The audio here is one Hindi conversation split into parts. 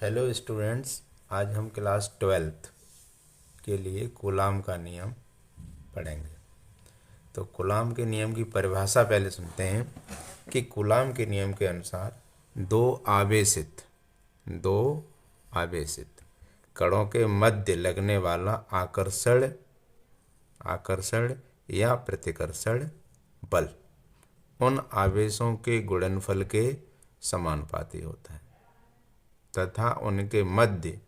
हेलो स्टूडेंट्स, आज हम क्लास 12th के लिए कूलाम का नियम पढ़ेंगे। तो कूलाम के नियम की परिभाषा पहले सुनते हैं कि कूलाम के नियम के अनुसार दो आवेशित कणों के मध्य लगने वाला आकर्षण या प्रतिकर्षण बल उन आवेशों के गुणनफल के समानुपाती होता है तथा उनके मध्य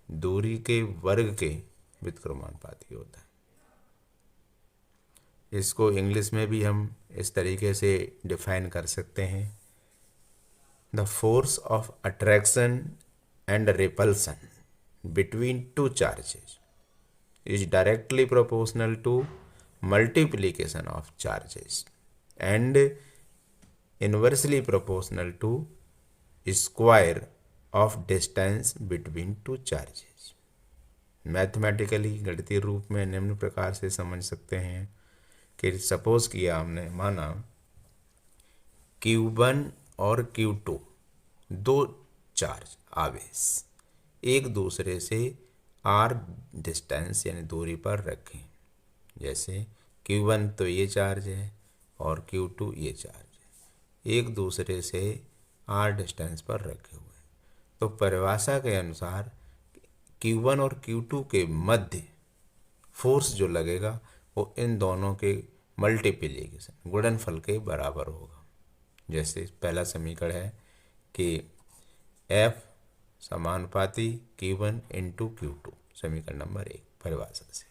दूरी के वर्ग के व्युत्क्रमानुपाती होता है। इसको इंग्लिश में भी हम इस तरीके से डिफाइन कर सकते हैं। The force of attraction and repulsion between two charges is directly proportional to multiplication of charges and inversely proportional to square of distance between two charges। Mathematically गणितीय रूप में निम्न प्रकार से समझ सकते हैं कि सपोज किया हमने, माना Q1 और Q2 दो चार्ज आवेश एक दूसरे से r डिस्टेंस यानी दूरी पर रखें। जैसे Q1 तो ये चार्ज है और Q2 ये चार्ज है, एक दूसरे से r डिस्टेंस पर रखे हुए। तो परिभाषा के अनुसार Q1 और Q2 के मध्य फोर्स जो लगेगा वो इन दोनों के मल्टीप्लिकेशन गुणनफल के बराबर होगा। जैसे पहला समीकरण है कि F समानुपाती Q1 इंटू Q2, समीकरण नंबर 1 परिभाषा से।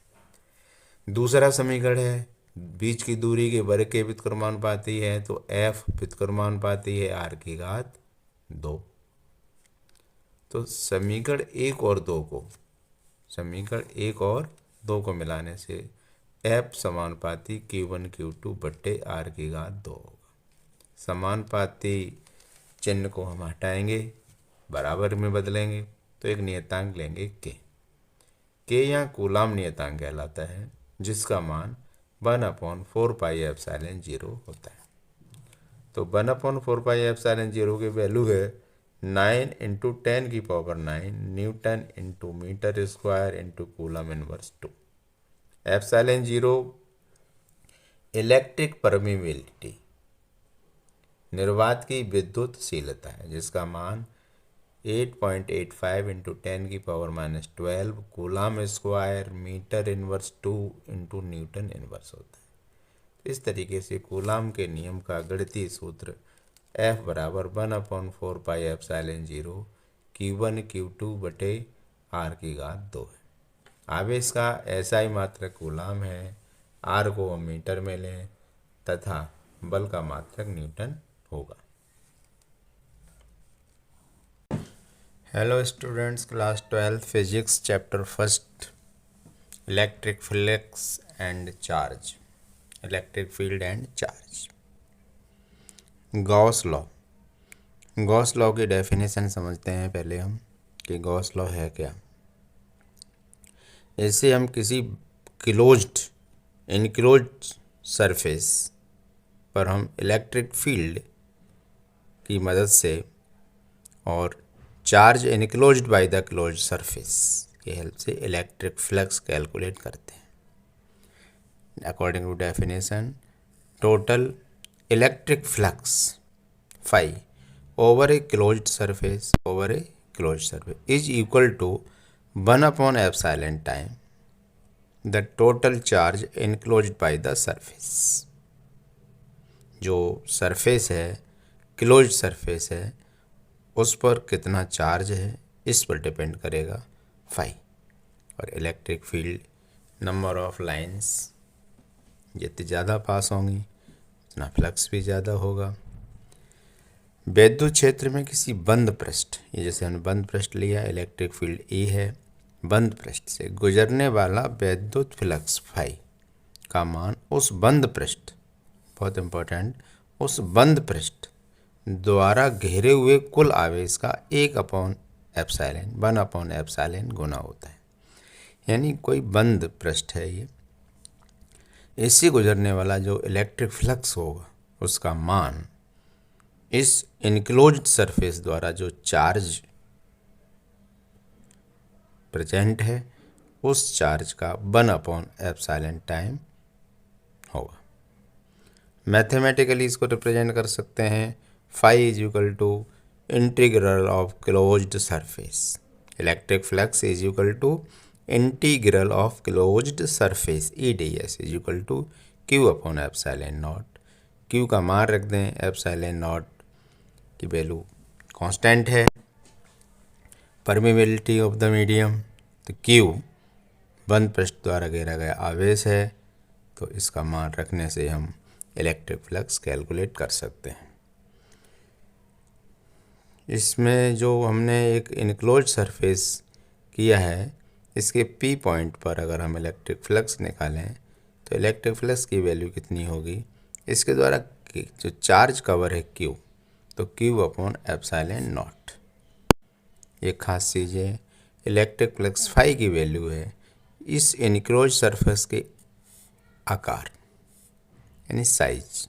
दूसरा समीकरण है बीच की दूरी के वर्ग के व्युत्क्रमानुपाती है, तो F व्युत्क्रमानुपाती है r की घात 2। तो समीकरण 1 और 2 को मिलाने से F समानुपाती Q1 Q2 बट्टे r की घात 2 होगा। समानुपाती चिन्ह को हम हटाएंगे, बराबर में बदलेंगे तो एक नियतांक लेंगे k यहाँ कूलाम नियतांक कहलाता है, जिसका मान 1/4πε0 होता है। तो 1/4πε0 की वैल्यू है 9 × 10⁹ newton into metre square into coulomb inverse 2। ε0 electric permeability, निर्वात की विद्युतशीलता है, जिसका मान 8.85 × 10⁻12 coulomb square metre inverse 2 into newton inverse होता है। इस तरीके से कूलाम के नियम का गणितीय सूत्र F बराबर 1/4πε0 Q1 Q2 बटे r की घात 2 है। आवेश का SI मात्रक कूलाम है, r को हम मीटर में लें तथा बल का मात्रक न्यूटन होगा। Hello students, class 12 physics chapter 1 electric field and charge. Gauss law की डेफिनेशन समझते हैं पहले हम कि गॉस लॉ है क्या। इससे हम किसी इनक्लोज्ड सरफेस पर हम इलेक्ट्रिक फील्ड की मदद से और charge enclosed by the closed surface की हेल्प से इलेक्ट्रिक फ्लक्स कैलकुलेट करते हैं। According to definition, total electric flux phi over a closed surface is equal to 1/epsilon time the total charge enclosed by the surface। जो सरफेस है, क्लोज्ड सरफेस है, उस पर कितना चार्ज है इस पर डिपेंड करेगा फाई। और electric field, number of lines जितनी ज़्यादा पास होंगी उतना फ्लक्स भी ज़्यादा होगा। विद्युत क्षेत्र में किसी बंद पृष्ठ, ये जैसे हमने बंद पृष्ठ लिया, इलेक्ट्रिक फील्ड E है, बंद पृष्ठ से गुजरने वाला विद्युत फ्लक्स फाई का मान उस बंद पृष्ठ, बहुत इंपॉर्टेंट, उस बंद पृष्ठ द्वारा घेरे हुए कुल आवेश का 1/epsilon गुना होता है। यानी कोई बंद पृष्ठ है ये, इससे गुजरने वाला जो इलेक्ट्रिक फ्लक्स होगा उसका मान इस इनक्लोज्ड सरफेस द्वारा जो चार्ज प्रेजेंट है उस चार्ज का 1/ε टाइम होगा। मैथमेटिकली इसको रिप्रेजेंट कर सकते हैं, phi is equal to integral of closed surface. Electric flux is equal to integral of closed surface EDS is equal to Q/ε0। Q का मान रख दें, ε0 की वैल्यू कांस्टेंट है। परमेबिलिटी ऑफ द मीडियम, तो Q बंद पृष्ठ द्वारा घेरा गया आवेश है, तो इसका मान रखने से हम इलेक्ट्रिक फ्लक्स कैलकुलेट कर सकते हैं। इसमें जो हमने एक इनक्लोज सरफेस किया है, इसके P पॉइंट पर अगर हम इलेक्ट्रिक फ्लक्स निकालें तो इलेक्ट्रिक फ्लक्स की वैल्यू कितनी होगी, इसके द्वारा जो चार्ज कवर है Q, तो Q/ε0। ये खास चीज़ है। इलेक्ट्रिक फ्लक्स फाई की वैल्यू है इस इनक्लोज सरफेस के आकार यानी साइज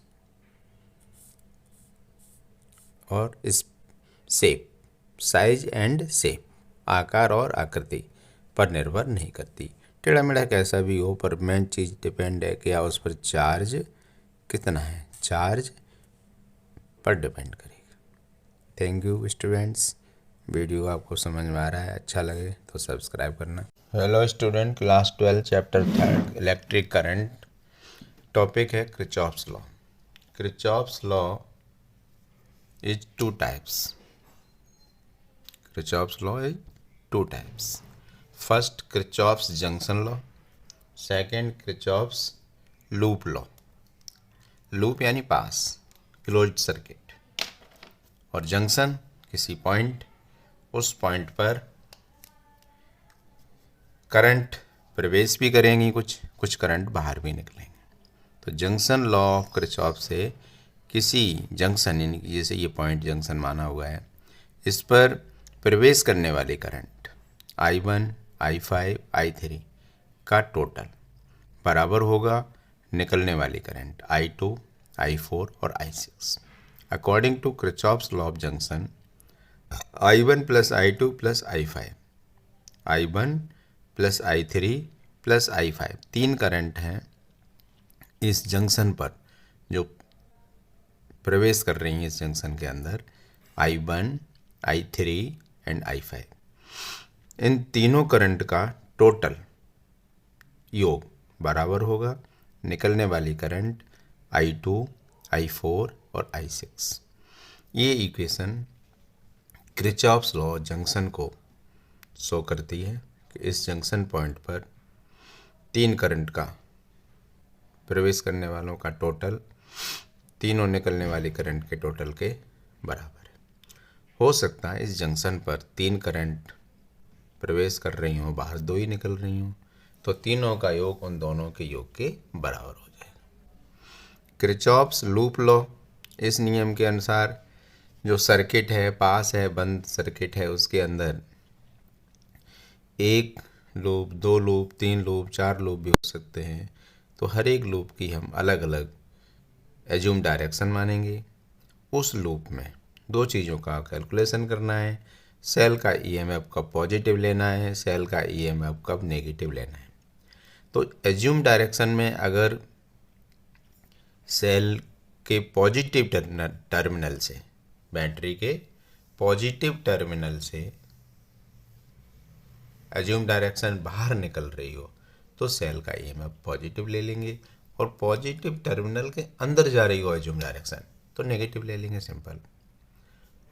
और इस शेप, साइज एंड शेप, आकार और आकृति पर निर्भर नहीं करती। टेढ़ा मेढ़ा कैसा भी हो, पर मेन चीज़ डिपेंड है कि उस पर चार्ज कितना है, चार्ज पर डिपेंड करेगा। Thank you students. वीडियो आपको समझ में आ रहा है, अच्छा लगे तो सब्सक्राइब करना। Hello student, class 12 chapter 3 electric current. Topic है Kirchhoff's law. Kirchhoff's law is two types. Kirchhoff's law is two types. First Kirchhoff's junction law, second Kirchhoff's loop law. Loop यानी पास, क्लोज्ड सर्किट, और जंक्शन किसी पॉइंट, उस पॉइंट पर करंट प्रवेश भी करेंगी, कुछ करंट बाहर भी निकलेंगे। तो जंक्शन लॉ ऑफ किरचॉफ से किसी जंक्शन, यानी जैसे ये पॉइंट जंक्शन माना हुआ है, इस पर प्रवेश करने वाली करंट I1, I5, I3 का टोटल बराबर होगा निकलने वाली करंट I2, I4 और I6। According to Kirchhoff's law of junction, I1 plus I2 plus I5, I1 plus I3 plus I5, तीन करंट हैं इस जंक्शन पर जो प्रवेश कर रही हैं इस जंक्शन के अंदर, I1, I3 एंड I5। इन तीनों करंट का टोटल योग बराबर होगा निकलने वाली करंट I2, I4 और I6। ये इक्वेशन किरचॉफ्स लॉ जंक्शन को शो करती है कि इस जंक्शन पॉइंट पर तीन करंट का प्रवेश करने वालों का टोटल तीनों निकलने वाली करंट के टोटल के बराबर है। हो सकता है इस जंक्शन पर तीन करंट प्रवेश कर रही हों, बाहर दो ही निकल रही हों, तो तीनों का योग उन दोनों के योग के बराबर हो जाएगा। किरचॉफ्स लूप लॉ, इस नियम के अनुसार जो सर्किट है, पास है, बंद सर्किट है, उसके अंदर एक लूप, दो लूप, तीन लूप, चार लूप भी हो सकते हैं। तो हर एक लूप की हम अलग अलग एज्यूम डायरेक्शन मानेंगे। उस लूप में दो चीज़ों का कैलकुलेशन करना है, सेल का EMF कब पॉजिटिव लेना है, सेल का EMF कब नेगेटिव लेना है। तो एज्यूम डायरेक्शन में अगर सेल के पॉजिटिव टर्मिनल से, बैटरी के पॉजिटिव टर्मिनल से एज्यूम डायरेक्शन बाहर निकल रही हो तो सेल का EMF पॉजिटिव ले लेंगे, और पॉजिटिव टर्मिनल के अंदर जा रही हो एज्यूम डायरेक्शन तो नेगेटिव ले लेंगे, सिंपल।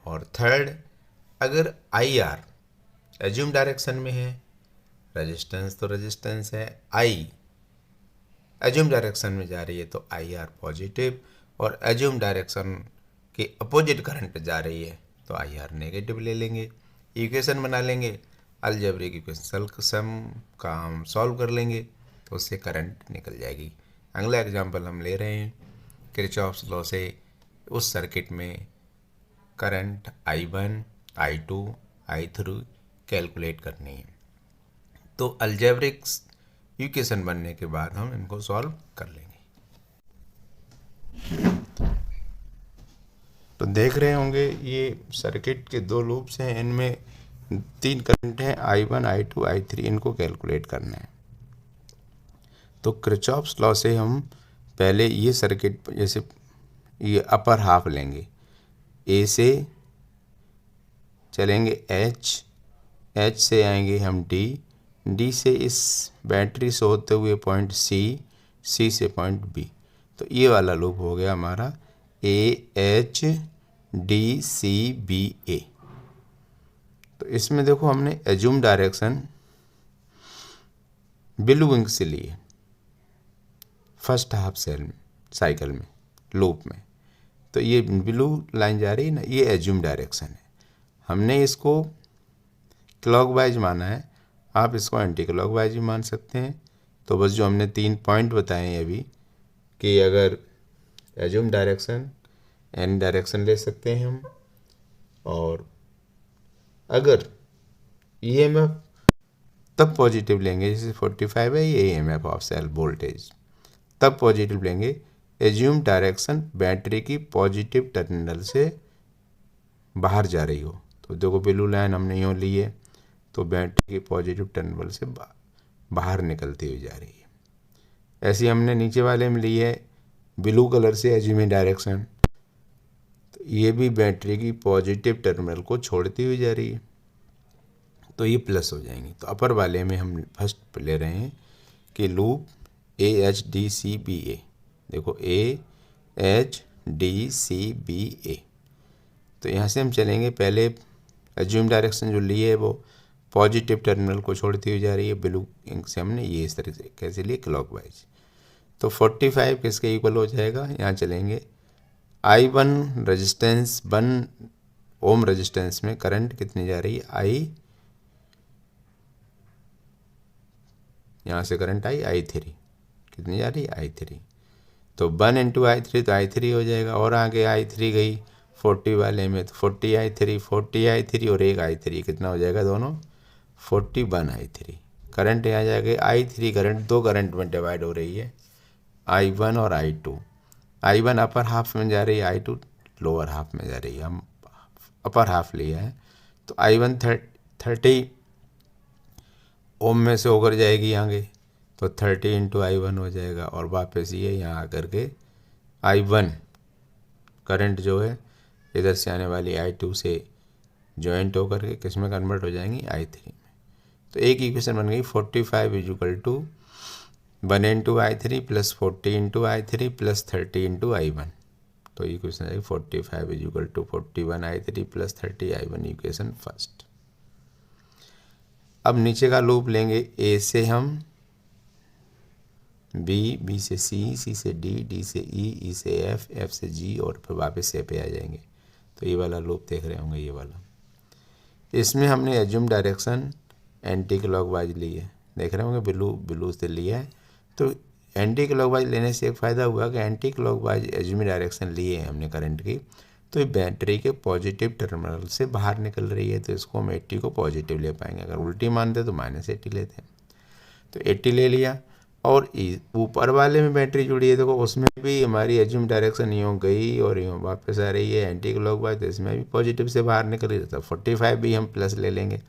और थर्ड, अगर IR एज्यूम डायरेक्शन में है, रेजिस्टेंस तो रेजिस्टेंस है, I एज्यूम डायरेक्शन में जा रही है तो IR पॉजिटिव, और एज्यूम डायरेक्शन के अपोजिट करंट जा रही है तो IR नेगेटिव ले लेंगे। इक्वेशन बना लेंगे, अलजेब्रिक इक्वेशन सम का हम सॉल्व कर लेंगे तो उससे करंट निकल जाएगी। अगला एग्जांपल हम ले रहे हैं किरचॉफ्स लॉ से, उस सर्किट में current I1, I2, I3 calculate करनी है। तो अलजेब्रिक इक्वेशन बनने के बाद हम इनको सॉल्व कर लेंगे। तो देख रहे होंगे ये सर्किट के दो लूप्स हैं, इनमें तीन करंट हैं I1 I2 I3, इनको कैलकुलेट करना है। तो किरचॉफ्स लॉ से हम पहले ये सर्किट जैसे ये अपर हाफ लेंगे, ए से चलेंगे एच से आएंगे हम डी से इस बैटरी से होते हुए पॉइंट सी से पॉइंट बी। तो ये वाला लूप हो गया हमारा AHDCBA। तो इसमें देखो हमने एज्यूम डायरेक्शन बिलोइंग से लिए फर्स्ट हाफ साइकिल में लूप में। तो ये ब्लू लाइन जा रही है ना, ये एज्यूम डायरेक्शन है। हमने इसको क्लॉकवाइज माना है, आप इसको एंटी क्लॉकवाइज भी मान सकते हैं। तो बस जो हमने 3 पॉइंट बताए हैं अभी कि अगर एज्यूम डायरेक्शन एन डायरेक्शन ले सकते हैं हम, और अगर EMF तब पॉजिटिव लेंगे, जैसे 45 है ये EMF ऑफ सेल वोल्टेज, तब पॉजिटिव लेंगे एज्यूम डायरेक्शन बैटरी की पॉजिटिव टर्मिनल से बाहर जा रही हो। तो देखो ब्लू लाइन हमने यूँ ली है, तो बैटरी की पॉजिटिव टर्मिनल से बाहर निकलती हुई जा रही है। ऐसी हमने नीचे वाले में ली है ब्लू कलर से एज्यूम डायरेक्शन, तो ये भी बैटरी की पॉजिटिव टर्मिनल को छोड़ती हुई जा रही है, तो ये प्लस हो जाएंगी। तो अपर वाले में हम फर्स्ट ले रहे हैं कि लूप AHDCBA, देखो AHDCBA। तो यहाँ से हम चलेंगे, पहले एज्यूम डायरेक्शन जो लिए है वो पॉजिटिव टर्मिनल को छोड़ती हुई जा रही है, ब्लू इंक से हमने ये इस तरह से कैसे लिए क्लॉकवाइज। तो 45 किसके इक्वल हो जाएगा, यहाँ चलेंगे I1 रेजिस्टेंस 1 ओम रेजिस्टेंस में करंट कितनी जा रही है I, यहाँ से करंट I3 कितनी जा रही है I3। तो 1 इंटू I3 तो I3 हो जाएगा, और आगे I3 गई 40 वाले में तो 40 I3 और एक I3 कितना हो जाएगा, दोनों 41 I3। करंट यहाँ जाएगा I3 करंट दो करंट में डिवाइड हो रही है, I1 और I2। I1 अपर हाफ में जा रही है, I2 लोअर हाफ में जा रही है, हम अपर हाफ लिया है। तो I1 30 ओम में से होकर जाएगी आगे, तो 30 इंटू I1 हो जाएगा, और वापस ये यहाँ आकर के I1 करंट जो है इधर से आने वाली I2 से जॉइंट होकर के किस में कन्वर्ट हो जाएंगी I3 में। तो एक इक्वेशन बन गई 45 equal to 1 into I3 plus 40 into I3 plus 30 into I1। तो इक्वेशन आएगी 45 equal to 41 I3 plus 30 I1, equation first. अब नीचे का लूप लेंगे, ए से हम बी से सी से डी से ई से एफ से जी, और फिर वापस ए पे आ जाएंगे। तो ये वाला लूप देख रहे होंगे, ये वाला। इसमें हमने एज्यूम डायरेक्शन एंटी क्लॉकवाइज ली है, देख रहे होंगे ब्लू से लिया है। तो एंटी क्लॉकवाइज लेने से एक फ़ायदा हुआ कि एंटी क्लॉकवाइज एज्यूम डायरेक्शन लिए हैं हमने करंट की, तो ये बैटरी के पॉजिटिव टर्मिनल से बाहर निकल रही है, तो इसको हम 80 को पॉजिटिव ले पाएंगे। अगर उल्टी मानते तो -80 लेते हैं। तो 80 ले लिया, और ऊपर वाले में बैटरी जुड़ी है, देखो उसमें भी हमारी एज्यूम डायरेक्शन यूँ गई और यूँ वापस आ रही है एंटी क्लॉकवाइज, तो इसमें भी पॉजिटिव से बाहर निकल रही है। तो 45 भी हम प्लस ले लेंगे,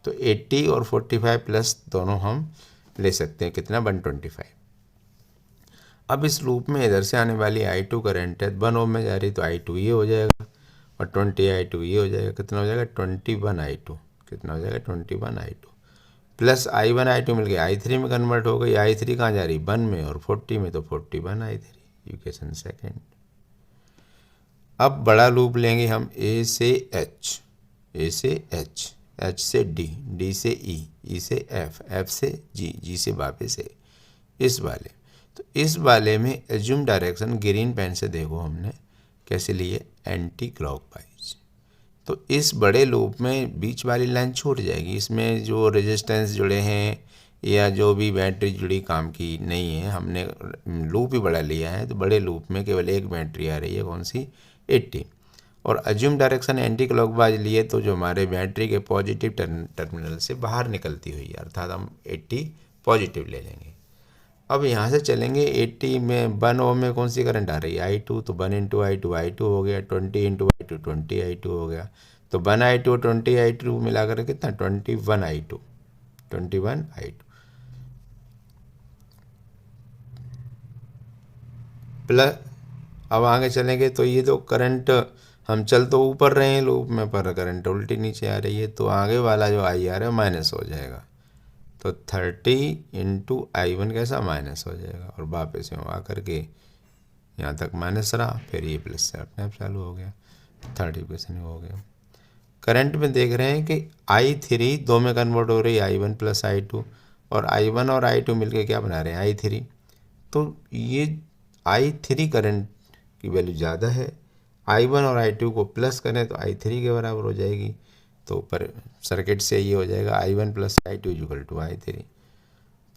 तो 80 और 45 प्लस दोनों हम ले सकते हैं, कितना 125। अब इस लूप में इधर से आने वाली I2 करंट है 1 ओम में जा रही, तो I2 ये हो जाएगा, और 20 I2 ये हो जाएगा, कितना हो जाएगा 21 I2, कितना हो जाएगा 21 I2 प्लस I1 I2 मिल गया I3 में कन्वर्ट हो गई। I3 कहाँ जा रही 1 में और 40 में, तो 41 I3, इक्वेशन सेकेंड। अब बड़ा लूप लेंगे हम ए से एच से डी से ई से एफ से जी से वापस है इस वाले। तो इस वाले में एज्यूम डायरेक्शन ग्रीन पेन से देखो हमने कैसे लिए, एंटी क्लॉकवाइज। तो इस बड़े लूप में बीच वाली लाइन छूट जाएगी, इसमें जो रेजिस्टेंस जुड़े हैं या जो भी बैटरी जुड़ी काम की नहीं है, हमने लूप ही बड़ा लिया है। तो बड़े लूप में केवल एक बैटरी आ रही है, कौन सी 80, और एज्यूम डायरेक्शन एंटी क्लॉकवाइज लिए, तो जो हमारे बैटरी के पॉजिटिव टर्मिनल से बाहर निकलती हुई है, अर्थात हम 80 पॉजिटिव ले लेंगे। अब यहाँ से चलेंगे 80 में 1 ओम में कौन सी करंट आ रही है I2, तो 1 इंटू I2 हो गया, 20 इंटू I2 20 I2 हो गया। तो 1i2 20i2 मिलाकर कितना 21i2 प्लस। अब आगे चलेंगे तो ये तो करंट हम चल तो ऊपर रहे हैं लूप में, पर करंट उल्टी नीचे आ रही है, तो आगे वाला जो आई आर है माइनस हो जाएगा। तो 30 × I1 कैसा माइनस हो जाएगा, और वापस में आकर के यहाँ तक माइनस रहा, फिर ये प्लस से अपने आप चालू हो गया। थर्ड इक्वेशन हो गया। करंट में देख रहे हैं कि I3 दो में कन्वर्ट हो रही है, I1 + I2, और I1 और I2 मिलके क्या बना रहे हैं I3। तो ये I3 करंट की वैल्यू ज़्यादा है, I1 और I2 को प्लस करें तो I3 के बराबर हो जाएगी। तो पर सर्किट से ये हो जाएगा I1 + I2 = I3।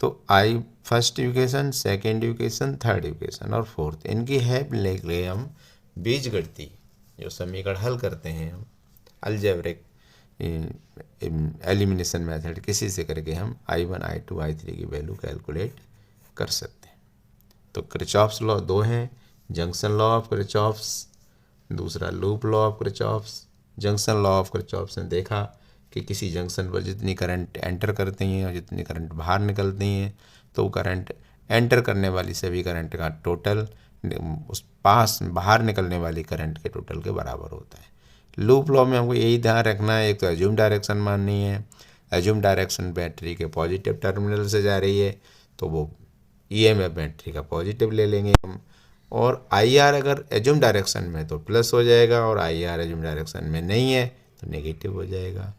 तो first equation, second equation, third equation और फोर्थ, इनकी हेल्प लेके हम बीजगणितीय जो समीकरण हल करते हैं, हम अलजेब्रिक एलिमिनेशन मेथड किसी से करके हम I1 I2 I3 की वैल्यू कैलकुलेट कर सकते हैं। तो किरचॉफ्स लॉ दो हैं, जंक्शन लॉ ऑफ किरचॉफ्स, दूसरा loop law of Kirchhoff's. Junction law of Kirchhoff's ने देखा कि किसी जंक्शन पर जितनी करंट एंटर करती हैं और जितनी करंट बाहर निकलती हैं, तो करंट एंटर करने वाली सभी करंट का टोटल उस पास बाहर निकलने वाली करंट के टोटल के बराबर होता है। लूप लॉ में हमको यही ध्यान रखना है, एक तो एज्यूम डायरेक्शन माननी है। एज्यूम डायरेक्शन बैटरी के पॉजिटिव टर्मिनल से जा रही है, तो वो ईएमएफ बैटरी का पॉजिटिव ले लेंगे हम। और आईआर अगर एज्यूम डायरेक्शन में तो प्लस हो जाएगा, और आईआर एज्यूम डायरेक्शन में नहीं है तो नेगेटिव हो जाएगा।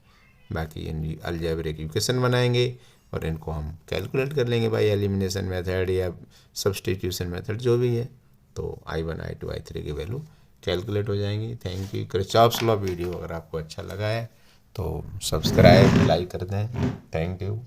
बाकी इन अलजेब्रिक इक्वेशन बनाएंगे और इनको हम कैलकुलेट कर लेंगे बाय एलिमिनेशन मेथड या सब्स्टिट्यूशन मेथड जो भी है। तो I1 I2 I3 की वैल्यू कैलकुलेट हो जाएंगी। Thank you. Kirchhoff's law video अगर आपको अच्छा लगा है तो सब्सक्राइब लाइक कर दें। Thank you.